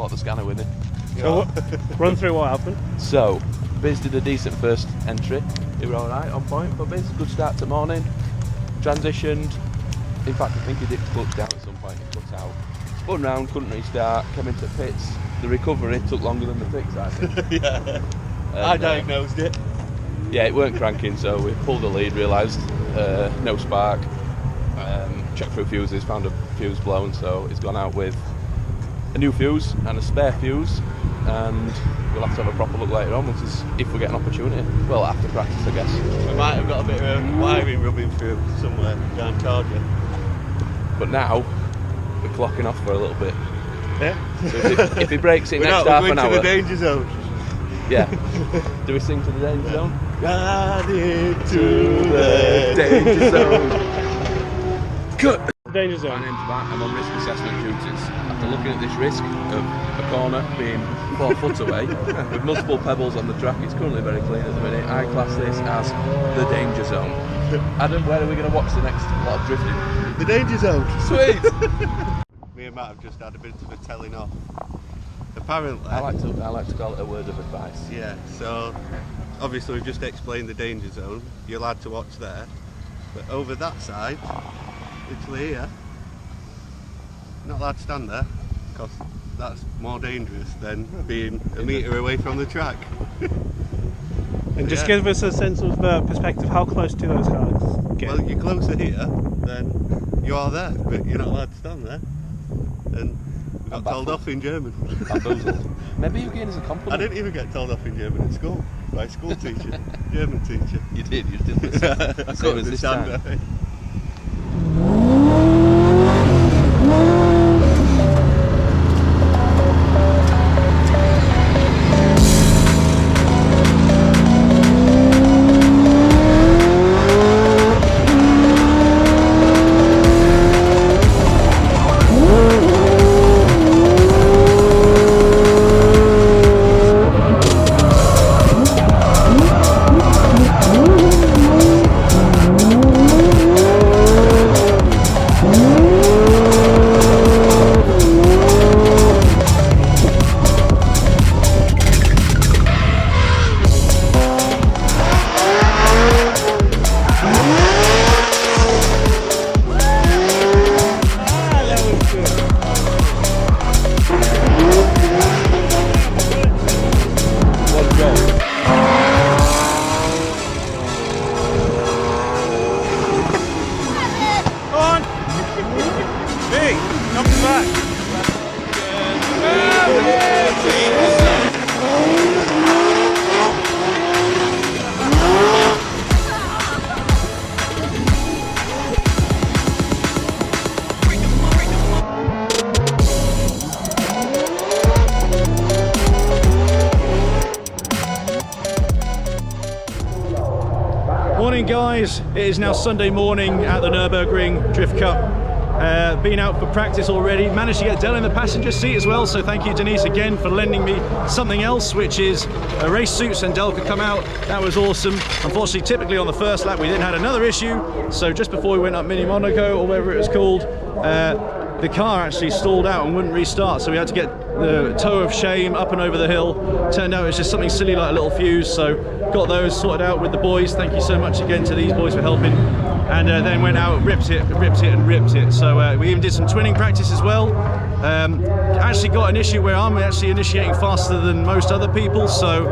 bought the scanner with it. So run through what happened. So, Biz did a decent first entry. He were alright, on point for Biz. Good start to morning. Transitioned. In fact, I think he dipped clutch down at some point. He cut out. Spun round, couldn't restart. Came into pits. The recovery took longer than the fix, I think. Yeah. And, I diagnosed it. Yeah, it weren't cranking, so we pulled the lead, realised no spark. Checked through fuses, found a fuse blown, so it's gone out with a new fuse and a spare fuse, and we'll have to have a proper look later on if we get an opportunity. Well, after practice, I guess. We might have got a bit of wiring rubbing through somewhere down charger. But now we're clocking off for a little bit. Yeah. So if he breaks it next half an hour. We're going to the danger zone. Yeah. Do we sing to the danger zone? Guided to the danger zone. Good. Danger zone. My name's Matt. I'm on risk assessment duties. After looking at this risk of a corner being 4 foot away with multiple pebbles on the track, it's currently very clean at the minute. I class this as the danger zone. Adam, where are we going to watch the next lot of drifting? The danger zone. Sweet. Me and Matt have just had a bit of a telling off. Apparently, I like to call it a word of advice. yeah. So obviously we've just explained the danger zone. You're allowed to watch there, but over that side, literally here, you're not allowed to stand there because that's more dangerous than being a metre away from the track. And just Yeah. give us a sense of perspective. How close to those guys? Well, you're closer here than you are there, but you're not allowed to stand there. And we got told off in German. Bamboozled. Maybe you gain as a I compliment. didn't even get told off in German at school by a school teacher, German teacher. You did listen. Same as this time. Morning guys, it is now Sunday morning at the Nurburgring Drift Cup. Been out for practice already, managed to get Dell in the passenger seat as well, so thank you Denise again for lending me something else, which is race suits, and Dell could come out. That was awesome. Unfortunately, typically on the first lap we then had another issue, so just before we went up Mini Monaco or whatever it was called, the car actually stalled out and wouldn't restart, so we had to get the toe of shame up and over the hill. Turned out it was just something silly like a little fuse, so got those sorted out with the boys. Thank you so much again to these boys for helping. And then went out, ripped it. So we even did some twinning practice as well. Actually got an issue where I'm actually initiating faster than most other people, so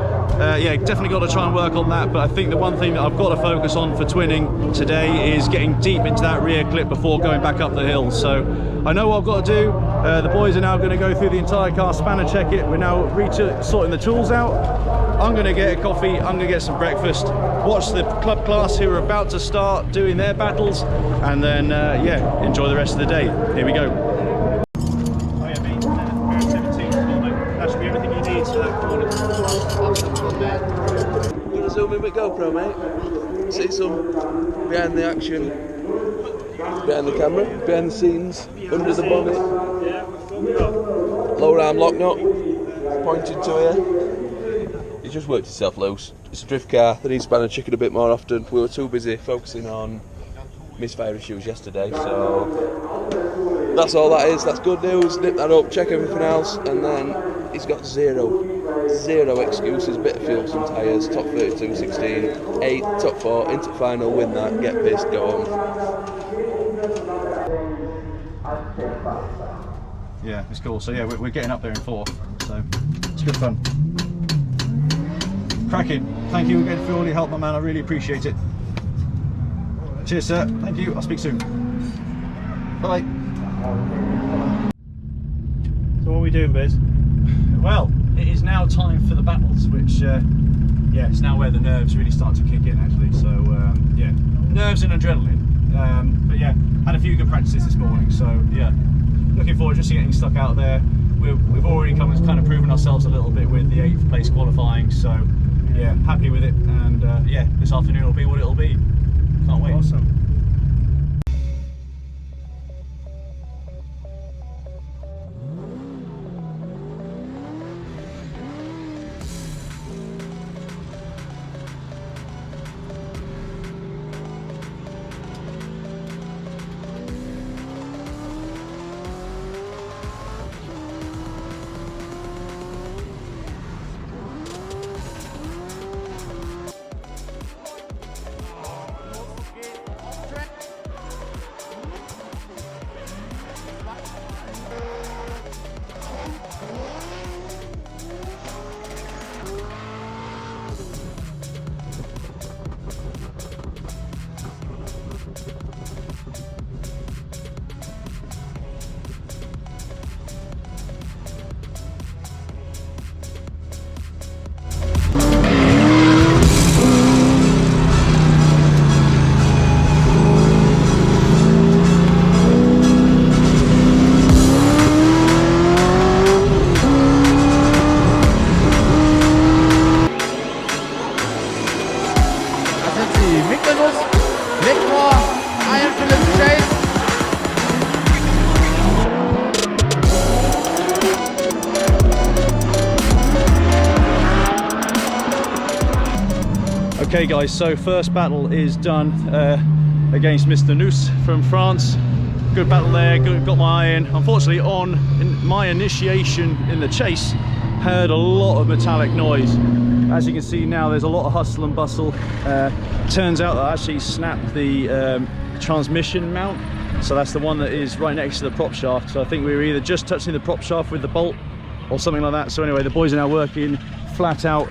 yeah, definitely got to try and work on that. But I think the one thing that I've got to focus on for twinning today is getting deep into that rear clip before going back up the hill. So I know what I've got to do. The boys are now going to go through the entire car, spanner check it. We're now sorting the tools out. I'm going to get a coffee, I'm going to get some breakfast, watch the club class who are about to start doing their battles, and then yeah, enjoy the rest of the day. Here we go. Oh yeah, mate, 17, that should be everything you need to that corner. You want to zoom in with GoPro, mate? See some behind the action, behind the camera, behind the scenes, under the bonnet. Lower arm lock nut, pointed to here. You just worked yourself loose. It's a drift car, they need spanner checking a bit more often. We were too busy focusing on misfire issues yesterday, so that's all that is. That's good news. Nip that up, check everything else, and then he's got zero excuses. Bit of fuel, some tyres, top 32, 16, 8, top 4, into final, win that, get pissed, go home. Yeah, it's cool. So yeah, we're getting up there in 4th, so it's good fun. Cracking. Thank you again for all your help, my man. I really appreciate it. Cheers, sir. Thank you. I'll speak soon. Bye. So what are we doing, Biz? Well, it is now time for the battles, which yeah, it's now where the nerves really start to kick in, actually. So yeah, nerves and adrenaline. But yeah, had a few good practices this morning, so yeah, looking forward just to getting stuck out there. We've already kind of proven ourselves a little bit with the 8th place qualifying, so yeah, happy with it. And yeah, this afternoon will be what it'll be. Can't wait. Awesome. Okay guys, so first battle is done against Mr. Nous from France. Good battle there, got my iron. Unfortunately, in my initiation in the chase, heard a lot of metallic noise. As you can see now, there's a lot of hustle and bustle. Turns out that I actually snapped the transmission mount. So that's the one that is right next to the prop shaft. So I think we were either just touching the prop shaft with the bolt or something like that. So anyway, the boys are now working flat out.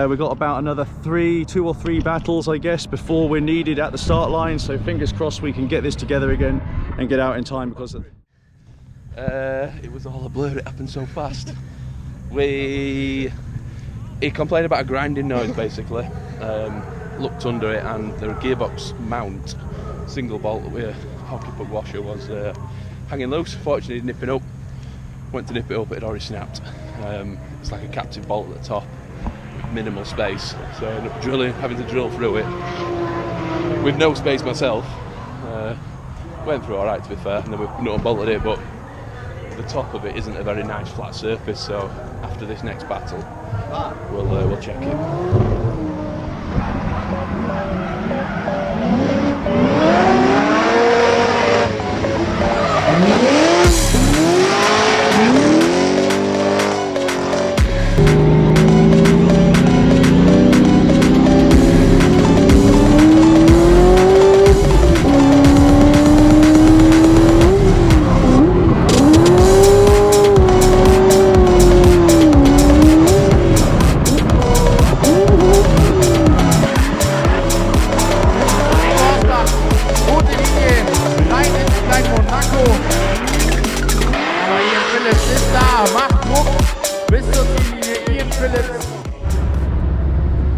We've got about another 2 or 3 battles, I guess, before we're needed at the start line. So fingers crossed we can get this together again and get out in time, because of it was all a blur. It happened so fast. He complained about a grinding noise, basically. Looked under it, and the gearbox mount, single bolt with a hockey puck washer, was hanging loose. Fortunately, nipping up. Went to nip it up, it had already snapped. It's like a captive bolt at the top, minimal space, so I ended up having to drill through it with no space myself. Went through alright, to be fair, and then we nut and bolted it, but the top of it isn't a very nice flat surface, so after this next battle we'll check it.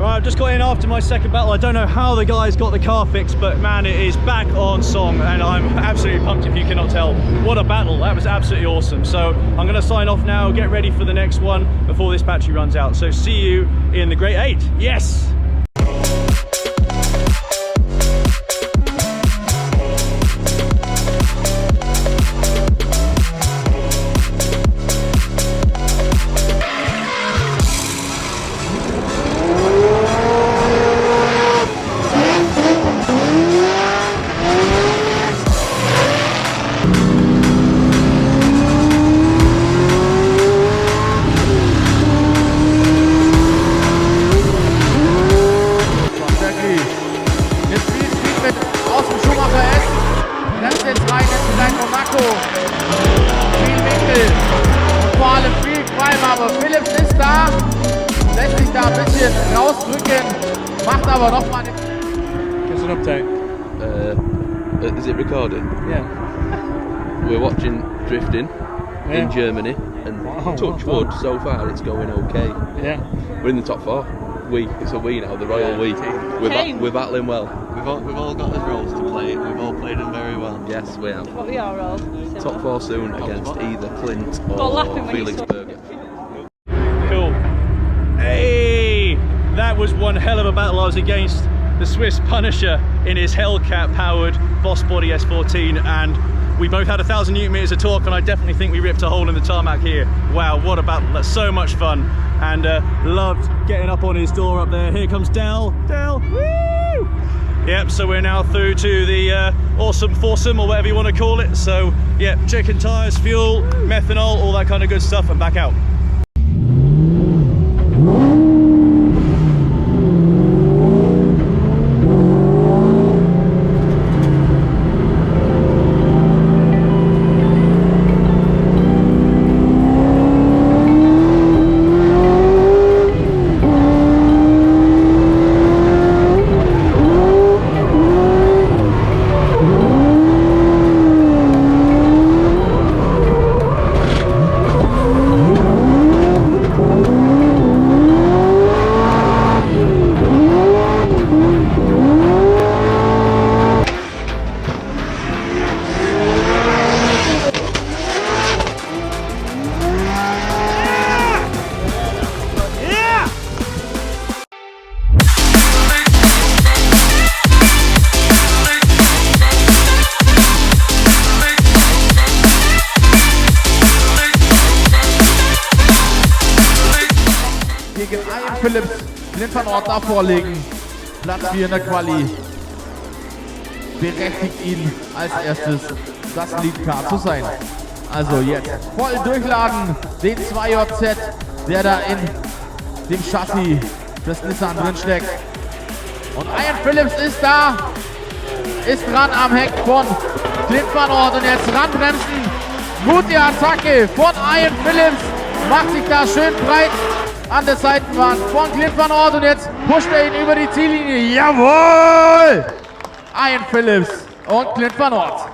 I've just got in after my second battle. I don't know how the guys got the car fixed, but man, it is back on song, and I'm absolutely pumped if you cannot tell. What a battle, that was absolutely awesome. So I'm going to sign off now, get ready for the next one before this battery runs out. So see you in the Great 8. Yes! Lenker ein bisschen rausdrücken, macht aber nochmal nichts. Just an update. Is it recording? Yeah. We're watching drifting in Germany, and touch wood, so far it's going okay. Yeah. We're in the top 4. It's a we now, the royal we. We're battling well. We've all got our roles to play. We've all played them very well. Yes, we have. What we are all. Top 4 soon against either Clint Go or laughing when you Felixberger. Cool. Hey, that was one hell of a battle. I was against the Swiss Punisher in his Hellcat powered Boss Body S14, and we both had 1,000 Newton meters of torque, and I definitely think we ripped a hole in the tarmac here. Wow, what a battle. That's so much fun, and loved getting up on his door up there. Here comes Dal. Dal, woo! Yep, so we're now through to the awesome foursome, or whatever you want to call it. So, yeah, checking tires, fuel, methanol, all that kind of good stuff, and back out. Gegen Ian Phillips, Clint van Ort da vorlegen. Platz 4 in der Quali. Berechtigt ihn als erstes, das Leadcar zu sein. Also jetzt voll durchladen, den 2JZ, der da in dem Chassis des Nissan drin steckt. Und Ian Phillips ist da, ist dran am Heck von Clint van Ort, und jetzt ranbremsen. Gute Attacke von Ian Phillips, macht sich da schön breit an der Seitenwand von Clint van Ort, und jetzt pusht er ihn über die Ziellinie. Jawohl! Ian Phillips und Clint van Ort.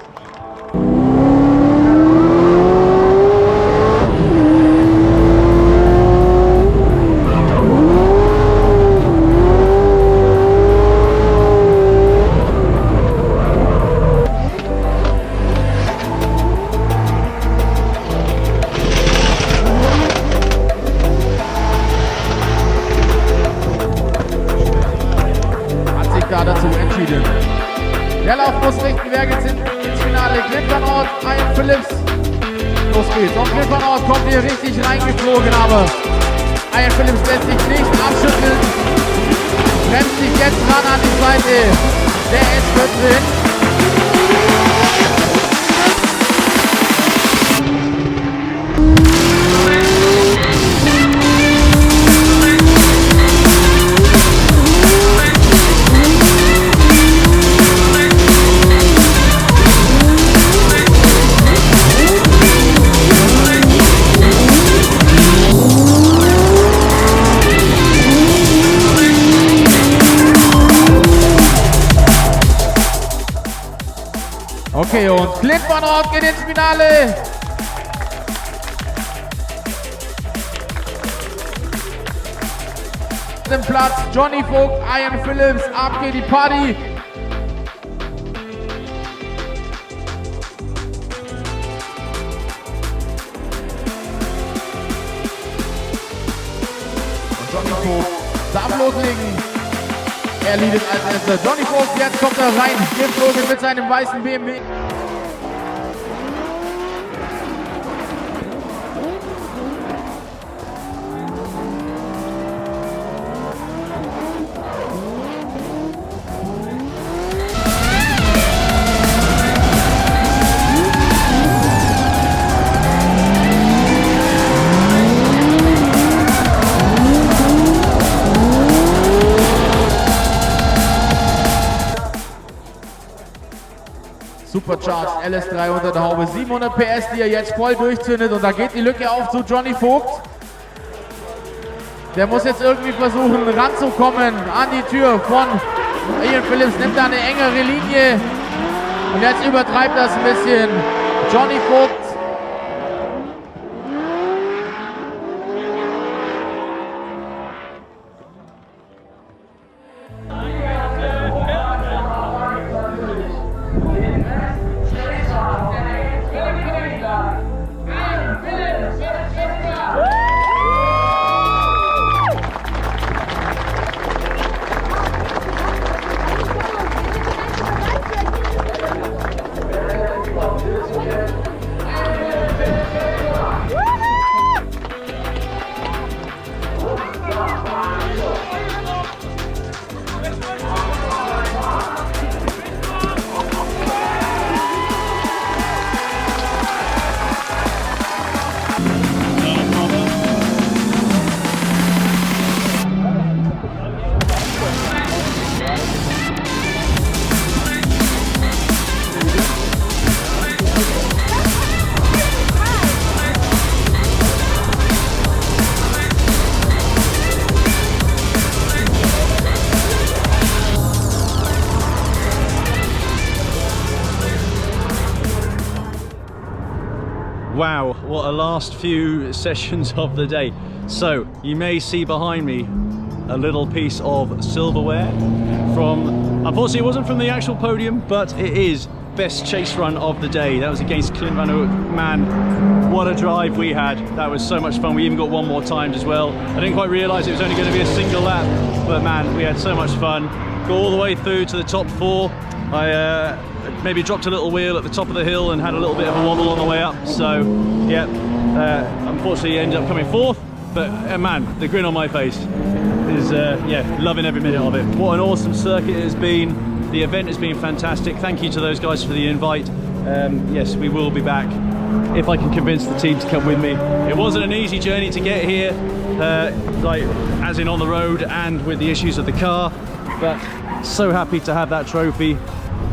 Dazu entschieden. Der Lauf muss richten, wer geht's ins Finale? Clint van Ort, Ian Phillips. Los geht's. Und Clint van Ort kommt hier richtig reingeflogen, aber Ian Phillips lässt sich nicht abschütteln. Bremst sich jetzt ran an die Seite. Der ist mit drin. Okay, und Clint van Ort geht ins Finale. Den Platz Johnny Vogt, Ian Phillips, ab geht die Party. Und Johnny Vogt darf loslegen. Er leadet als erster. Johnny Vogt, jetzt kommt er rein, geflogen mit seinem weißen BMW. Supercharged LS3 unter der Haube, 700 PS, die er jetzt voll durchzündet, und da geht die Lücke auf zu Johnny Vogt. Der muss jetzt irgendwie versuchen ranzukommen an die Tür von Ian Phillips, nimmt da eine engere Linie und jetzt übertreibt das ein bisschen Johnny Vogt. Wow, what a last few sessions of the day. So you may see behind me a little piece of silverware from, unfortunately it wasn't from the actual podium, but it is best chase run of the day. That was against Clint Van Hoek. Man, what a drive we had. That was so much fun. We even got one more timed as well. I didn't quite realize it was only going to be a single lap, but man, we had so much fun. Got all the way through to the top 4. I maybe dropped a little wheel at the top of the hill and had a little bit of a wobble on the way up. So yeah, unfortunately ended up coming 4th, but man, the grin on my face is yeah, loving every minute of it. What an awesome circuit it has been. The event has been fantastic. Thank you to those guys for the invite. Yes, we will be back if I can convince the team to come with me. It wasn't an easy journey to get here, like as in on the road and with the issues of the car, but so happy to have that trophy.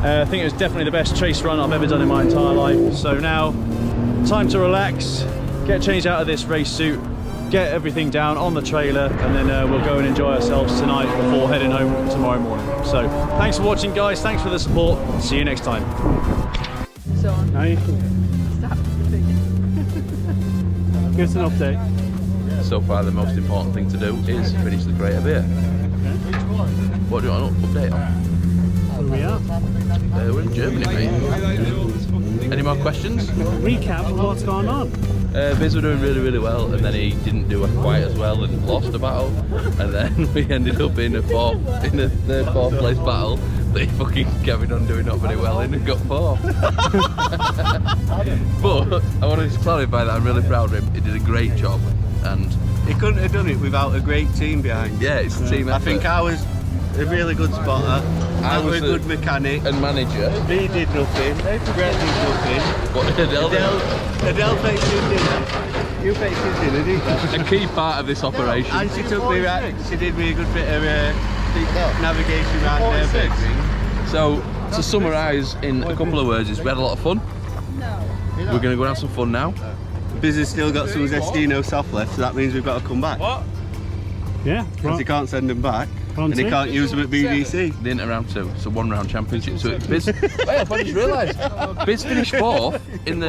I think it was definitely the best chase run I've ever done in my entire life. So now, time to relax, get changed out of this race suit, get everything down on the trailer, and then we'll go and enjoy ourselves tonight before heading home tomorrow morning. So thanks for watching, guys. Thanks for the support. See you next time. So, How are you? stop. Give us an update. So far, the most important thing to do is finish the Greater Beer. What do you want an update on? Where we are? We're in Germany, mate. Any more questions? Recap of what's going on. Biz were doing really, really well, and then he didn't do quite as well and lost a battle, and then we ended up in a third, 4th place battle that he fucking carried on doing not very well in and got 4th. But I want to just clarify that I'm really proud of him. He did a great job, and He couldn't have done it without a great team behind. yeah, it's a team effort. I think I was a really good spotter. I was a good mechanic. and manager. He did nothing. Brett did nothing. But Adele faked his dinner. You faked his dinner, didn't you? a key part of this operation. And she took me right. She did me a good bit of navigation around Nurburgring. So to summarise in a couple of words, is we had a lot of fun. We're going to go and have some fun now. Biz has still got some Zestino soft left, so that means we've got to come back. What? Yeah. Because he can't send them back. Round And he two? can't use them at BBC. They didn't round 2, so 1 round championship. So Biz, wait, I just realised, Biz finished 4th in the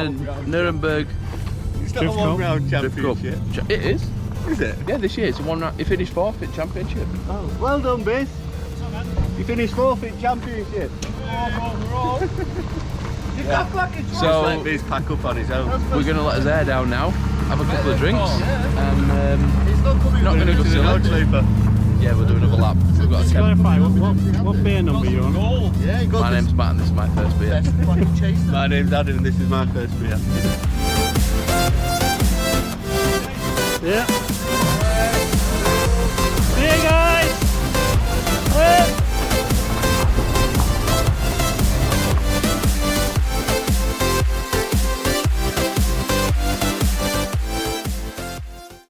Nurburgring It's not Drift a one-round Drift Cup. championship. It is. Is it? Yeah, this year it's a 1 round. He finished 4th in championship. Oh, well done, Biz. You finished 4th in championship. So Let Biz pack up on his own. we're going to let his hair down now, have a couple of drinks, and not going to go To the silly. road sleeper. Yeah, we'll do another lap. We've got a 10. Clarify, what beer number are you on? Yeah, you got My name's Matt and this is my first beer. My name's Adam and this is my first beer. Yeah.